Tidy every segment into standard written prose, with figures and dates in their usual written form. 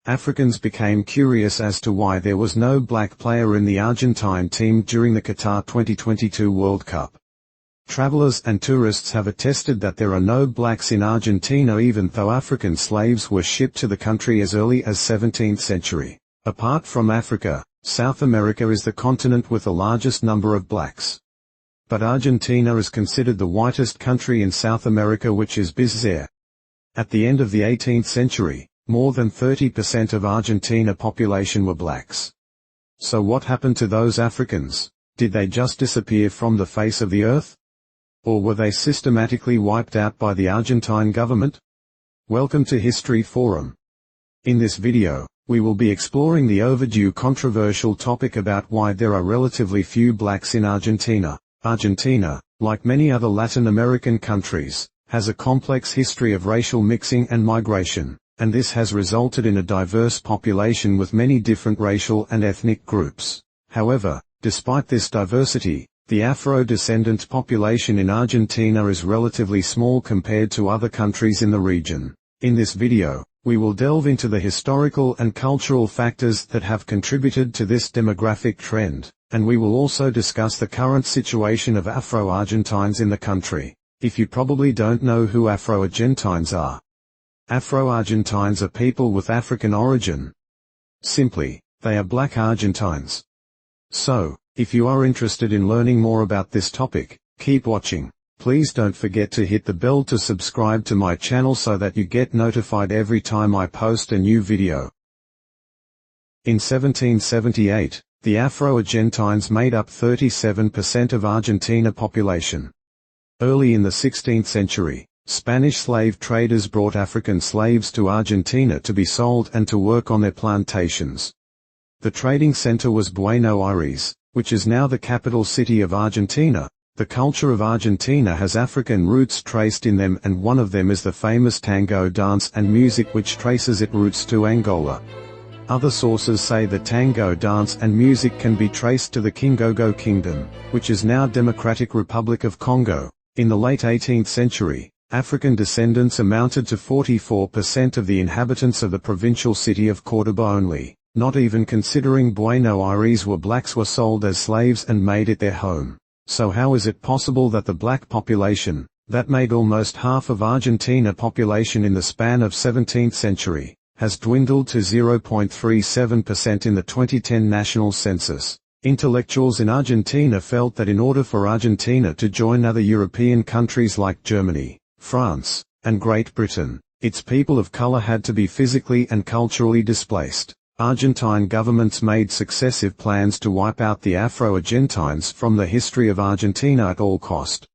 Africans became curious as to why there was no black player in the Argentine team during the Qatar 2022 World Cup. Travelers and tourists have attested that there are no blacks in Argentina even though African slaves were shipped to the country as early as 17th century. Apart from Africa, South America is the continent with the largest number of blacks. But Argentina is considered the whitest country in South America, which is bizarre. At the end of the 18th century, more than 30% of Argentina population were blacks. So what happened to those Africans? Did they just disappear from the face of the earth? Or were they systematically wiped out by the Argentine government? Welcome to History Forum. In this video, we will be exploring the overdue controversial topic about why there are relatively few blacks in Argentina. Argentina, like many other Latin American countries, has a complex history of racial mixing and migration, and this has resulted in a diverse population with many different racial and ethnic groups. However, despite this diversity, the Afro-descendant population in Argentina is relatively small compared to other countries in the region. In this video, we will delve into the historical and cultural factors that have contributed to this demographic trend, and we will also discuss the current situation of Afro-Argentines in the country. If you probably don't know who Afro-Argentines are. Afro-Argentines are people with African origin. Simply, they are black Argentines. So, if you are interested in learning more about this topic, keep watching. Please don't forget to hit the bell to subscribe to my channel so that you get notified every time I post a new video. In 1778, the Afro-Argentines made up 37% of Argentina population. Early in the 16th century, Spanish slave traders brought African slaves to Argentina to be sold and to work on their plantations. The trading center was Buenos Aires, which is now the capital city of Argentina. The culture of Argentina has African roots traced in them, and one of them is the famous tango dance and music which traces its roots to Angola. Other sources say the tango dance and music can be traced to the Kingogo Kingdom, which is now Democratic Republic of Congo. In the late 18th century, African descendants amounted to 44% of the inhabitants of the provincial city of Córdoba only. Not even considering Buenos Aires, where blacks were sold as slaves and made it their home. So how is it possible that the black population, that made almost half of Argentina population in the span of 17th century, has dwindled to 0.37% in the 2010 national census? Intellectuals in Argentina felt that in order for Argentina to join other European countries like Germany, France, and Great Britain, its people of color had to be physically and culturally displaced. Argentine governments made successive plans to wipe out the Afro-Argentines from the history of Argentina at all cost.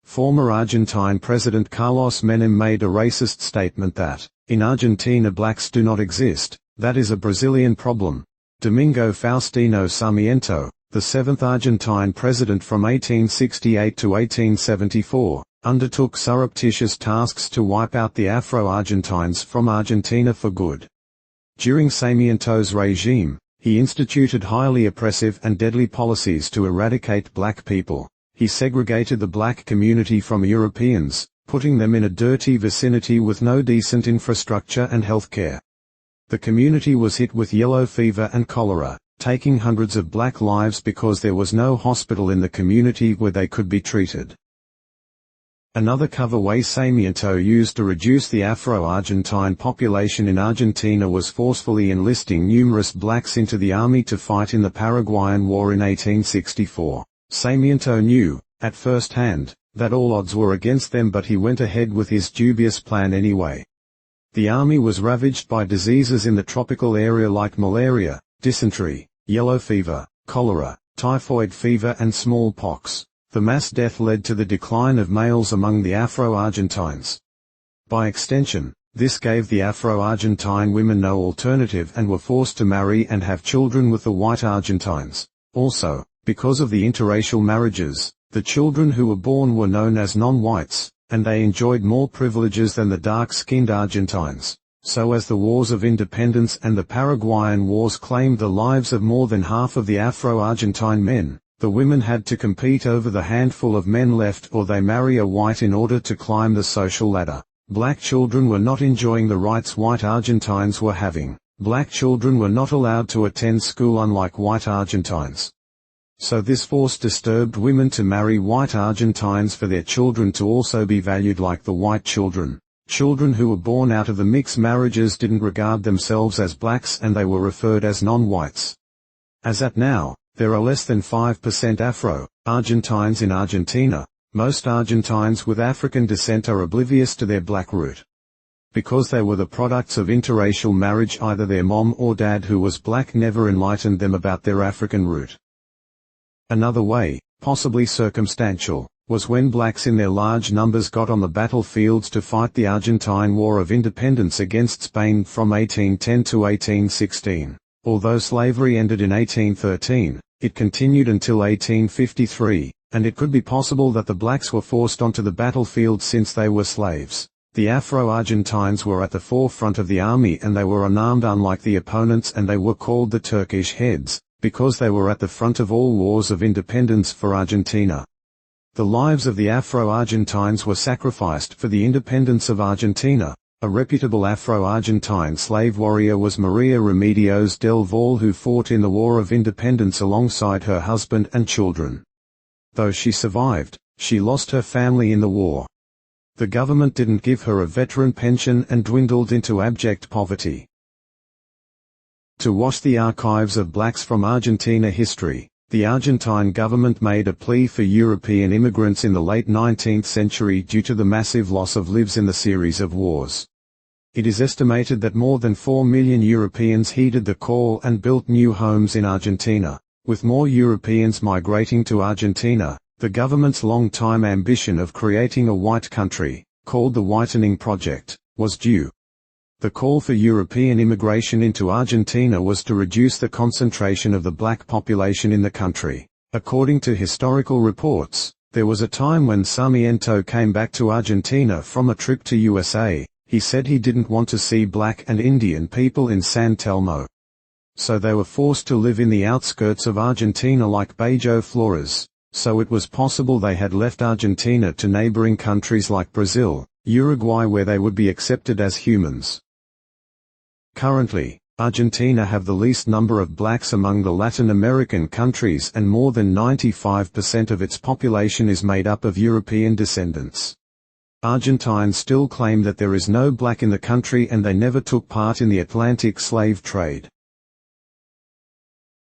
Former Argentine President Carlos Menem made a racist statement that, in Argentina blacks do not exist, that is a Brazilian problem. Domingo Faustino Sarmiento, the seventh Argentine president from 1868 to 1874, undertook surreptitious tasks to wipe out the Afro-Argentines from Argentina for good. During Sarmiento's regime, he instituted highly oppressive and deadly policies to eradicate black people. He segregated the black community from Europeans, putting them in a dirty vicinity with no decent infrastructure and health care. The community was hit with yellow fever and cholera, taking hundreds of black lives because there was no hospital in the community where they could be treated. Another coverway Sarmiento used to reduce the Afro-Argentine population in Argentina was forcefully enlisting numerous blacks into the army to fight in the Paraguayan War in 1864. Sarmiento knew, at first hand, that all odds were against them, but he went ahead with his dubious plan anyway. The army was ravaged by diseases in the tropical area like malaria, dysentery, yellow fever, cholera, typhoid fever and smallpox. The mass death led to the decline of males among the Afro-Argentines. By extension, this gave the Afro-Argentine women no alternative and were forced to marry and have children with the white Argentines. Also, because of the interracial marriages, the children who were born were known as non-whites, and they enjoyed more privileges than the dark-skinned Argentines. So as the Wars of Independence and the Paraguayan Wars claimed the lives of more than half of the Afro-Argentine men, the women had to compete over the handful of men left, or they marry a white in order to climb the social ladder. Black children were not enjoying the rights white Argentines were having. Black children were not allowed to attend school unlike white Argentines. So this forced disturbed women to marry white Argentines for their children to also be valued like the white children. Children who were born out of the mixed marriages didn't regard themselves as blacks and they were referred as non-whites. As at now, there are less than 5% Afro-Argentines in Argentina. Most Argentines with African descent are oblivious to their black root. Because they were the products of interracial marriage, either their mom or dad who was black never enlightened them about their African root. Another way, possibly circumstantial, was when blacks in their large numbers got on the battlefields to fight the Argentine War of Independence against Spain from 1810 to 1816. Although slavery ended in 1813, it continued until 1853, and it could be possible that the blacks were forced onto the battlefield since they were slaves. The Afro-Argentines were at the forefront of the army and they were unarmed unlike the opponents, and they were called the Turkish heads, because they were at the front of all wars of independence for Argentina. The lives of the Afro-Argentines were sacrificed for the independence of Argentina. A reputable Afro-Argentine slave warrior was Maria Remedios del Valle, who fought in the War of Independence alongside her husband and children. Though she survived, she lost her family in the war. The government didn't give her a veteran pension and dwindled into abject poverty. To wash the archives of blacks from Argentina history, the Argentine government made a plea for European immigrants in the late 19th century due to the massive loss of lives in the series of wars. It is estimated that more than 4 million Europeans heeded the call and built new homes in Argentina. With more Europeans migrating to Argentina, the government's long-time ambition of creating a white country, called the Whitening Project, was due. The call for European immigration into Argentina was to reduce the concentration of the black population in the country. According to historical reports, there was a time when Sarmiento came back to Argentina from a trip to USA. He said he didn't want to see black and Indian people in San Telmo. So they were forced to live in the outskirts of Argentina like Bajo Flores. So it was possible they had left Argentina to neighboring countries like Brazil, Uruguay, where they would be accepted as humans. Currently, Argentina have the least number of blacks among the Latin American countries, and more than 95% of its population is made up of European descendants. Argentines still claim that there is no black in the country and they never took part in the Atlantic slave trade.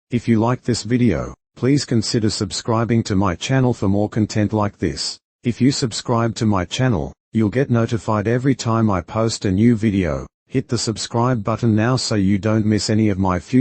If you like this video, please consider subscribing to my channel for more content like this. If you subscribe to my channel, you'll get notified every time I post a new video. Hit the subscribe button now so you don't miss any of my future